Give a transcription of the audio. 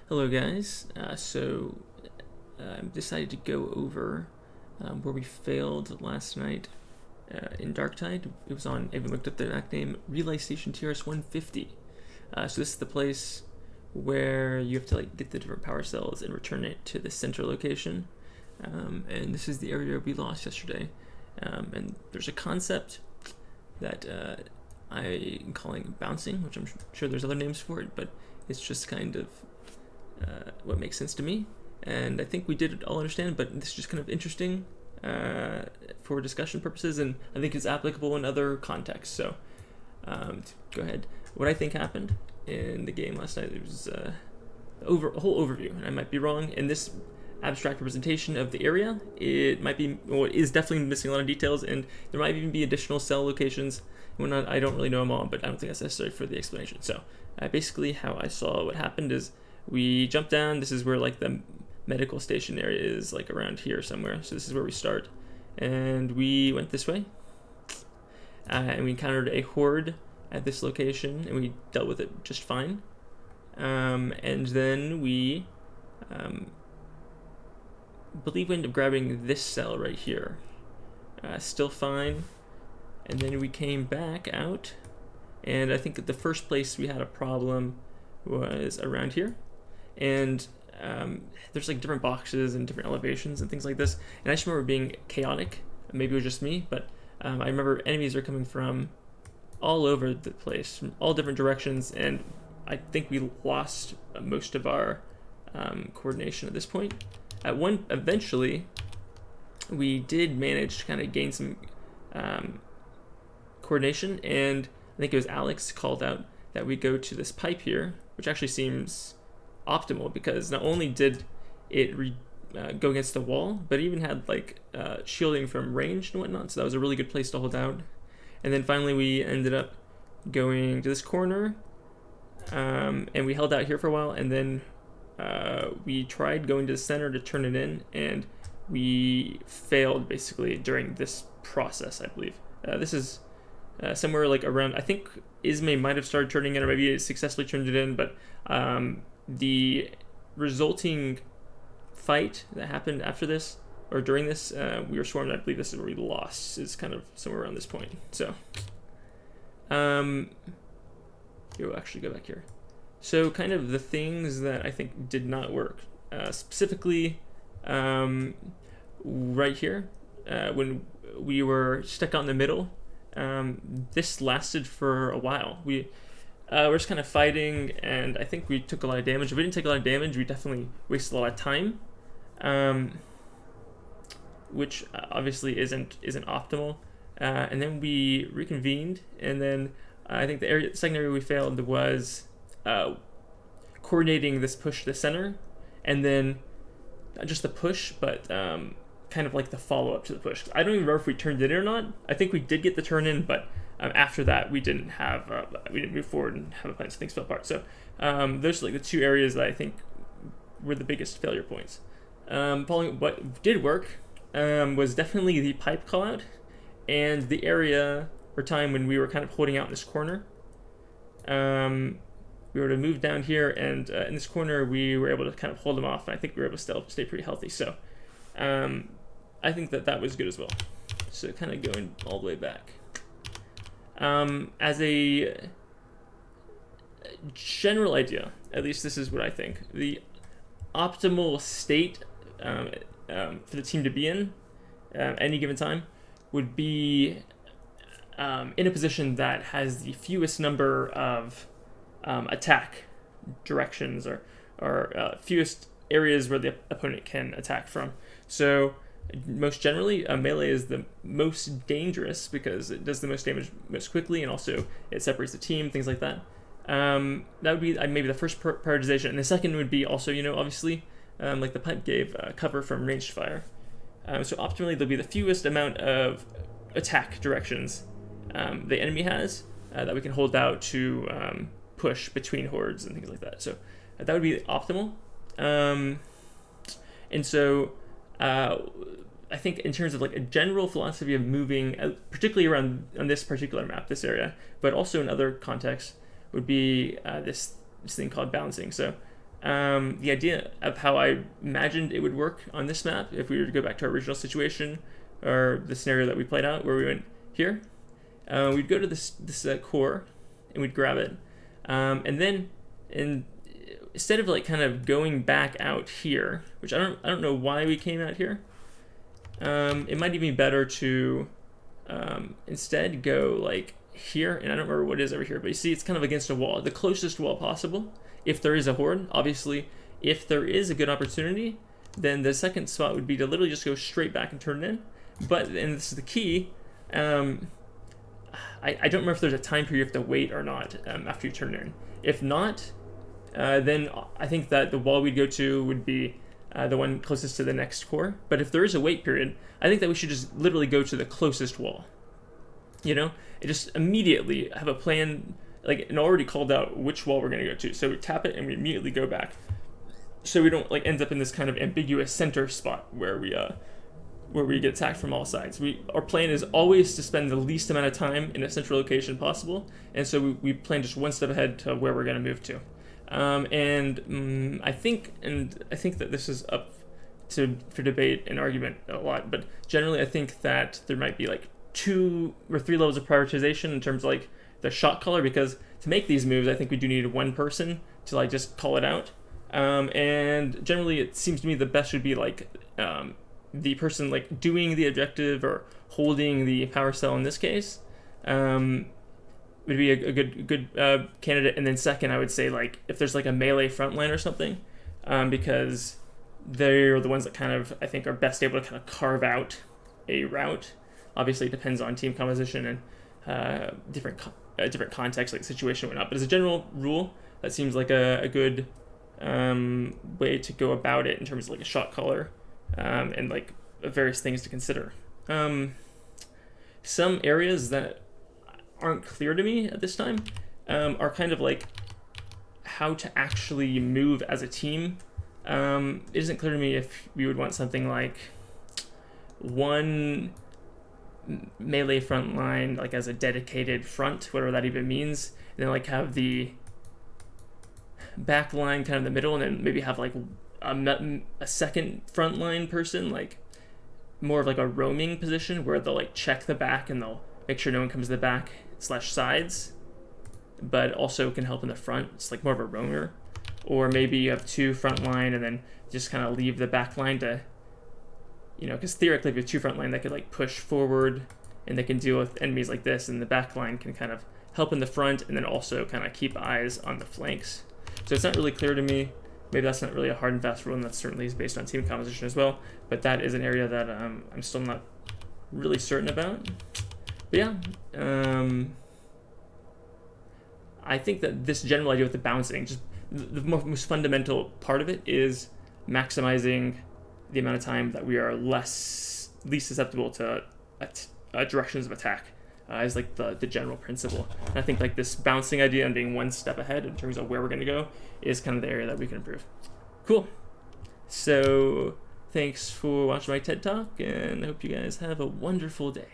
Hello guys, I decided to go over where we failed last night in Darktide. It was on, I even looked up the exact name, Relay Station TRS 150. So this is the place where you have to get the different power cells and return it to the center location. And this is the area we lost yesterday. And there's a concept that I'm calling bouncing, which I'm sure there's other names for it, but it's just kind of what makes sense to me, and I think we did all understand, but this is just kind of interesting for discussion purposes, and I think it's applicable in other contexts. So go ahead. What I think happened in the game last night, it was a whole overview, and I might be wrong. In this abstract representation of the area, it might be, well, it is definitely missing a lot of details, and there might even be additional cell locations. I don't really know them all, but I don't think that's necessary for the explanation. So basically how I saw what happened is we jumped down. This is where the medical station area is, around here somewhere. So this is where we start. And we went this way. And we encountered a horde at this location, and we dealt with it just fine. And then we believe we ended up grabbing this cell right here. Still fine. And then we came back out, and I think the first place we had a problem was around here. And there's different boxes and different elevations and things like this. And I just remember being chaotic. Maybe it was just me, but I remember enemies are coming from all over the place, from all different directions. And I think we lost most of our coordination at this point. Eventually, we did manage to kind of gain some coordination, and I think it was Alex called out that we go to this pipe here, which actually seems optimal, because not only did it go against the wall, but it even had shielding from range and whatnot, so that was a really good place to hold out. And then finally we ended up going to this corner, and we held out here for a while, and then we tried going to the center to turn it in, and we failed basically during this process, I believe. This is somewhere around, I think Ismay might have started turning in, or maybe it successfully turned it in, but the resulting fight that happened after this, or during this, we were swarmed. I believe this is where we lost, is kind of somewhere around this point. So we'll actually go back here. So kind of the things that I think did not work, specifically right here, when we were stuck out in the middle. This lasted for a while. We were just kind of fighting, and I think we took a lot of damage. If we didn't take a lot of damage, we definitely wasted a lot of time, which obviously isn't optimal. And then we reconvened, and then I think the second area we failed was coordinating this push to the center, and then not just the push, but kind of the follow-up to the push. I don't even remember if we turned it in or not. I think we did get the turn in, but after that we didn't move forward and have a plan, so things fell apart. So those are the two areas that I think were the biggest failure points. Following what did work was definitely the pipe call out, and the area or time when we were kind of holding out in this corner. We were to move down here, and in this corner we were able to kind of hold them off, and I think we were able to still stay pretty healthy. So I think that was good as well. So kind of going all the way back. As a general idea, at least this is what I think, the optimal state for the team to be in any given time would be in a position that has the fewest number of attack directions, or fewest areas where the opponent can attack from. So most generally, melee is the most dangerous because it does the most damage most quickly, and also it separates the team, things like that. That would be maybe the first prioritization, and the second would be also, obviously, like the pipe gave, cover from ranged fire. So optimally, there'll be the fewest amount of attack directions the enemy has that we can hold out to push between hordes and things like that. So that would be optimal. And so I think in terms of a general philosophy of moving, particularly around on this particular map, this area, but also in other contexts, would be this thing called bouncing. So the idea of how I imagined it would work on this map, if we were to go back to our original situation, or the scenario that we played out, where we went here, we'd go to this core, and we'd grab it, and then instead of like kind of going back out here, which I don't know why we came out here, it might even be better to instead go like here, and I don't remember what it is over here, but you see it's kind of against a wall, the closest wall possible. If there is a horde, obviously, if there is a good opportunity, then the second spot would be to literally just go straight back and turn it in. But, and this is the key, I don't remember if there's a time period you have to wait or not after you turn it in. If not, then I think that the wall we'd go to would be the one closest to the next core. But if there is a wait period, I think that we should just literally go to the closest wall. You know, it just immediately have a plan, like, and already called out which wall we're going to go to. So we tap it and we immediately go back. So we don't like end up in this kind of ambiguous center spot where we get attacked from all sides. Our plan is always to spend the least amount of time in a central location possible, and so we plan just one step ahead to where we're going to move to. I think that this is up for debate and argument a lot, but generally I think that there might be like 2 or 3 levels of prioritization in terms of like the shot caller, because to make these moves I think we do need one person to like just call it out, and generally it seems to me the best would be like the person like doing the objective or holding the power cell in this case would be a good candidate. And then second, I would say like if there's like a melee frontline or something, because they're the ones that kind of I think are best able to kind of carve out a route. Obviously it depends on team composition and different contexts, like situation and whatnot, but as a general rule that seems like a good way to go about it in terms of like a shot caller, and like various things to consider. Some areas that aren't clear to me at this time are kind of like how to actually move as a team. It isn't clear to me if we would want something like one melee front line like as a dedicated front, whatever that even means, and then like have the back line kind of in the middle, and then maybe have like a second frontline person, like more of like a roaming position where they'll like check the back and they'll make sure no one comes to the back / sides, but also can help in the front. It's like more of a roamer. Or maybe you have 2 front line and then just kind of leave the back line to, you know, because theoretically if you have 2 front line that could like push forward and they can deal with enemies like this, and the back line can kind of help in the front and then also kind of keep eyes on the flanks. So it's not really clear to me. Maybe that's not really a hard and fast rule, and that certainly is based on team composition as well. But that is an area that I'm still not really certain about. But yeah, I think that this general idea with the bouncing, just the most fundamental part of it is maximizing the amount of time that we are least susceptible to directions of attack. Is like the general principle. And I think like this bouncing idea and being one step ahead in terms of where we're going to go is kind of the area that we can improve. Cool. So thanks for watching my TED Talk, and I hope you guys have a wonderful day.